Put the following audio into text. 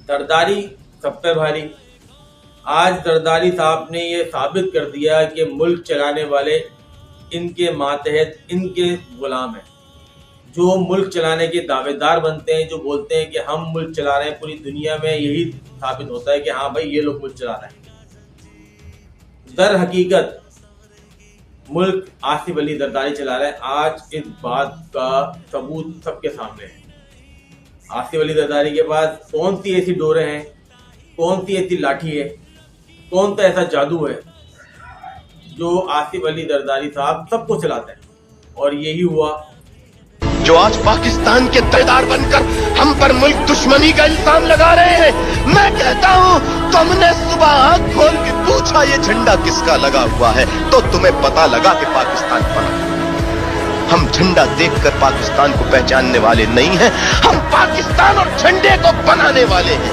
जरदारी सब पे भारी। आज जरदारी साहब ने ये साबित कर दिया कि मुल्क चलाने वाले इनके मातहत इनके गुलाम हैं। जो मुल्क चलाने के दावेदार बनते हैं, जो बोलते हैं कि हम मुल्क चला रहे हैं, पूरी दुनिया में यही साबित होता है कि हाँ भाई ये लोग मुल्क चला रहे हैं। दर हकीकत मुल्क आसिफ अली जरदारी चला रहे हैं। आज इस बात का सबूत सबके सामने है। आसिफ अली जरदारी के पास कौन सी ऐसी डोरें हैं, कौन सी ऐसी लाठी है, कौन सा ऐसा जादू है जो आसिफ अली जरदारी साहब सबको चलाते हैं। और यही हुआ जो आज पाकिस्तान के दावेदार बनकर हम पर मुल्क दुश्मनी का इल्जाम लगा रहे हैं। मैं कहता हूं, तुमने सुबह आंख खोल के पूछा ये झंडा किसका लगा हुआ है तो तुम्हें पता लगा कि पाकिस्तान बना। हम झंडा देखकर पाकिस्तान को पहचानने वाले नहीं हैं, हम पाकिस्तान और झंडे को बनाने वाले हैं।